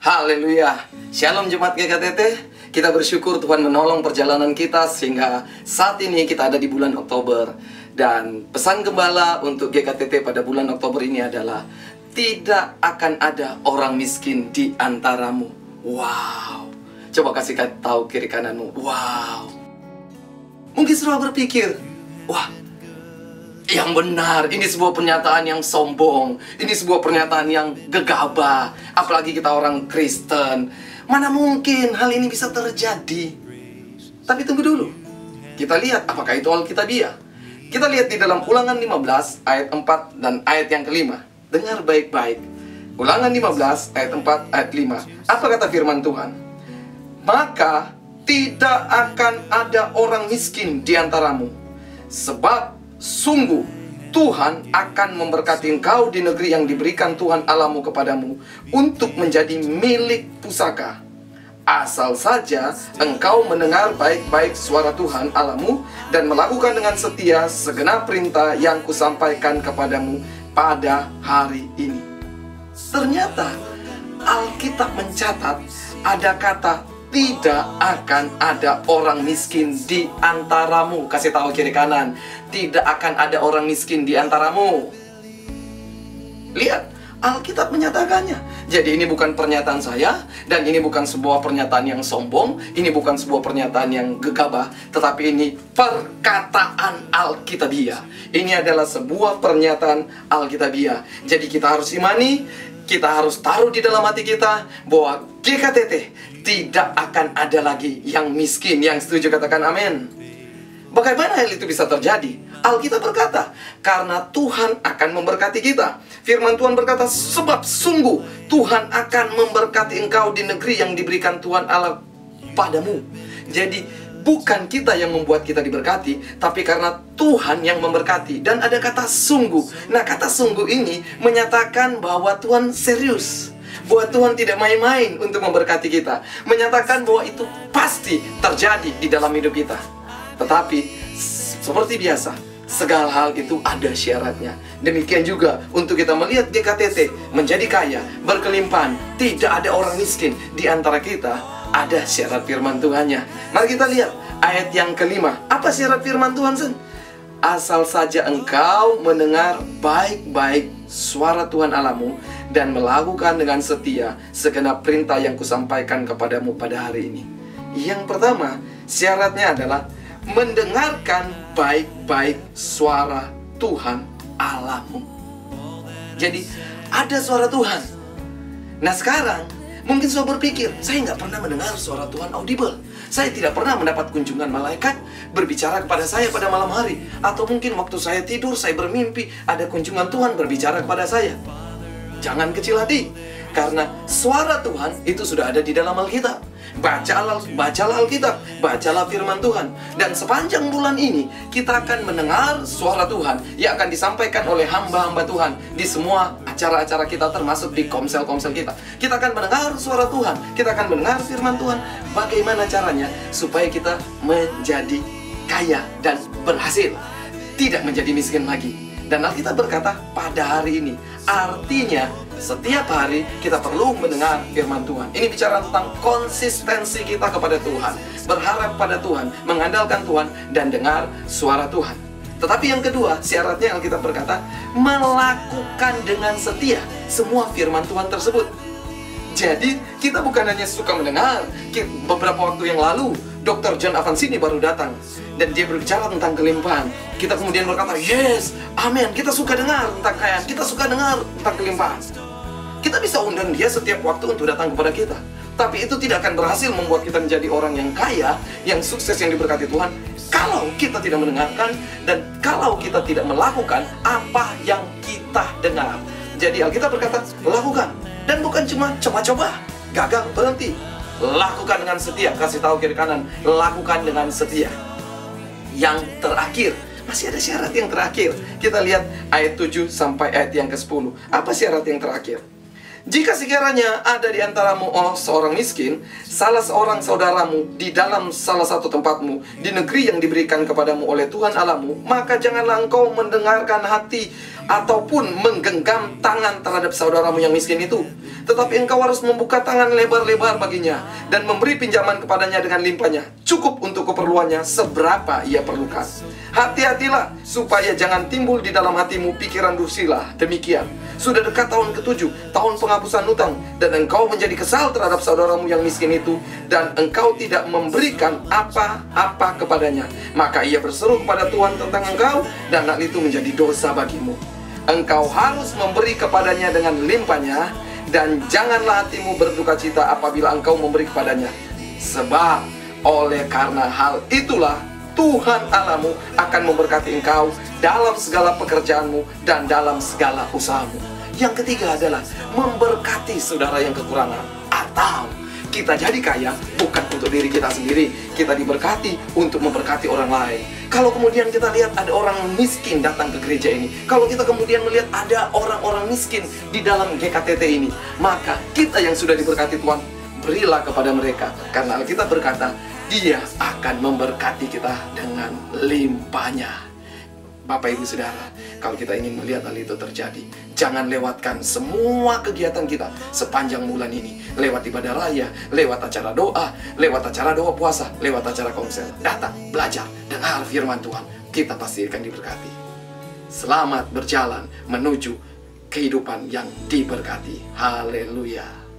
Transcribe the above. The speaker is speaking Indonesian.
Haleluya. Shalom Jemaat GKTT. Kita bersyukur Tuhan menolong perjalanan kita sehingga saat ini kita ada di bulan Oktober. Dan pesan gembala untuk GKTT pada bulan Oktober ini adalah tidak akan ada orang miskin di antaramu. Wow. Coba kasih tahu kiri kananmu. Wow. Mungkin sudah berpikir, wah, yang benar, ini sebuah pernyataan yang sombong. Ini sebuah pernyataan yang gegabah. Apalagi kita orang Kristen. Mana mungkin hal ini bisa terjadi? Tapi tunggu dulu. Kita lihat apakah itu Alkitabiah. Kita lihat di dalam Ulangan 15 ayat 4 dan ayat yang kelima. Dengar baik-baik. Ulangan 15 ayat 4 ayat 5. Apa kata firman Tuhan? Maka tidak akan ada orang miskin di antaramu, sebab sungguh Tuhan akan memberkati engkau di negeri yang diberikan Tuhan Allahmu kepadamu untuk menjadi milik pusaka. Asal saja engkau mendengar baik-baik suara Tuhan Allahmu dan melakukan dengan setia segenap perintah yang kusampaikan kepadamu pada hari ini. Ternyata Alkitab mencatat ada kata tidak akan ada orang miskin di antaramu. Kasih tahu kiri kanan, tidak akan ada orang miskin di antaramu. Lihat, Alkitab menyatakannya. Jadi ini bukan pernyataan saya, dan ini bukan sebuah pernyataan yang sombong, ini bukan sebuah pernyataan yang gegabah, tetapi ini perkataan Alkitabiah. Ini adalah sebuah pernyataan Alkitabiah. Jadi kita harus imani, kita harus taruh di dalam hati kita bahwa GKTT tidak akan ada lagi yang miskin. Yang setuju katakan amin. Bagaimana hal itu bisa terjadi? Alkitab berkata, karena Tuhan akan memberkati kita. Firman Tuhan berkata, sebab sungguh Tuhan akan memberkati engkau di negeri yang diberikan Tuhan Allah padamu. Jadi bukan kita yang membuat kita diberkati, tapi karena Tuhan yang memberkati. Dan ada kata sungguh. Nah, kata sungguh ini menyatakan bahwa Tuhan serius, bahwa Tuhan tidak main-main untuk memberkati kita. Menyatakan bahwa itu pasti terjadi di dalam hidup kita. Tetapi seperti biasa, segala hal itu ada syaratnya. Demikian juga untuk kita melihat GKTT menjadi kaya, berkelimpahan, tidak ada orang miskin di antara kita. Ada syarat firman Tuhannya. Mari kita lihat ayat yang kelima. Apa syarat firman Tuhan, Sen? Asal saja engkau mendengar baik-baik suara Tuhan Allahmu dan melakukan dengan setia segenap perintah yang kusampaikan kepadamu pada hari ini. Yang pertama, syaratnya adalah mendengarkan baik-baik suara Tuhan Allahmu. Jadi ada suara Tuhan. Nah sekarang mungkin sudah berpikir, saya nggak pernah mendengar suara Tuhan audible. Saya tidak pernah mendapat kunjungan malaikat berbicara kepada saya pada malam hari. Atau mungkin waktu saya tidur, saya bermimpi ada kunjungan Tuhan berbicara kepada saya. Jangan kecil hati, karena suara Tuhan itu sudah ada di dalam Alkitab. Bacalah Alkitab, bacalah firman Tuhan. Dan sepanjang bulan ini kita akan mendengar suara Tuhan yang akan disampaikan oleh hamba-hamba Tuhan di semua acara-acara kita, termasuk di komsel-komsel kita. Kita akan mendengar suara Tuhan, kita akan mendengar firman Tuhan. Bagaimana caranya supaya kita menjadi kaya dan berhasil, tidak menjadi miskin lagi. Dan Alkitab berkata pada hari ini. Artinya setiap hari kita perlu mendengar firman Tuhan. Ini bicara tentang konsistensi kita kepada Tuhan, berharap pada Tuhan, mengandalkan Tuhan, dan dengar suara Tuhan. Tetapi yang kedua, syaratnya Alkitab berkata melakukan dengan setia semua firman Tuhan tersebut. Jadi kita bukan hanya suka mendengar. Beberapa waktu yang lalu Dr. John Avancini baru datang dan dia berbicara tentang kelimpahan. Kita kemudian berkata, yes, amin, kita suka dengar tentang kekayaan, kita suka dengar tentang kelimpahan. Kita bisa undang dia setiap waktu untuk datang kepada kita. Tapi itu tidak akan berhasil membuat kita menjadi orang yang kaya, yang sukses, yang diberkati Tuhan, kalau kita tidak mendengarkan dan kalau kita tidak melakukan apa yang kita dengar. Jadi Alkitab berkata, lakukan. Dan bukan cuma coba-coba, gagal, berhenti. Lakukan dengan setia. Kasih tahu kiri kanan, lakukan dengan setia. Yang terakhir, masih ada syarat yang terakhir. Kita lihat ayat 7 sampai ayat yang ke-10. Apa syarat yang terakhir? Jika sekiranya ada di antaramu seorang miskin, salah seorang saudaramu di dalam salah satu tempatmu, di negeri yang diberikan kepadamu oleh Tuhan Allahmu, maka janganlah engkau mendengarkan hati ataupun menggenggam tangan terhadap saudaramu yang miskin itu. Tetapi engkau harus membuka tangan lebar-lebar baginya dan memberi pinjaman kepadanya dengan limpahnya, cukup untuk keperluannya seberapa ia perlukan. Hati-hatilah supaya jangan timbul di dalam hatimu pikiran dursila demikian. Sudah dekat tahun ke-7, tahun penghapusan hutang, dan engkau menjadi kesal terhadap saudaramu yang miskin itu, dan engkau tidak memberikan apa-apa kepadanya. Maka ia berseru kepada Tuhan tentang engkau, dan hal itu menjadi dosa bagimu. Engkau harus memberi kepadanya dengan limpahnya, dan janganlah hatimu berduka cita apabila engkau memberi kepadanya. Sebab oleh karena hal itulah Tuhan Allahmu akan memberkati engkau dalam segala pekerjaanmu dan dalam segala usahamu. Yang ketiga adalah memberkati saudara yang kekurangan. Atau kita jadi kaya bukan untuk diri kita sendiri, kita diberkati untuk memberkati orang lain. Kalau kemudian kita lihat ada orang miskin datang ke gereja ini, kalau kita kemudian melihat ada orang-orang miskin di dalam GKTT ini, maka kita yang sudah diberkati Tuhan, berilah kepada mereka. Karena Alkitab berkata, Dia akan memberkati kita dengan limpahnya. Bapak Ibu Saudara, kalau kita ingin melihat hal itu terjadi, jangan lewatkan semua kegiatan kita sepanjang bulan ini. Lewat ibadah raya, lewat acara doa puasa, lewat acara komsel. Datang, belajar, dengar firman Tuhan. Kita pasti akan diberkati. Selamat berjalan menuju kehidupan yang diberkati. Haleluya.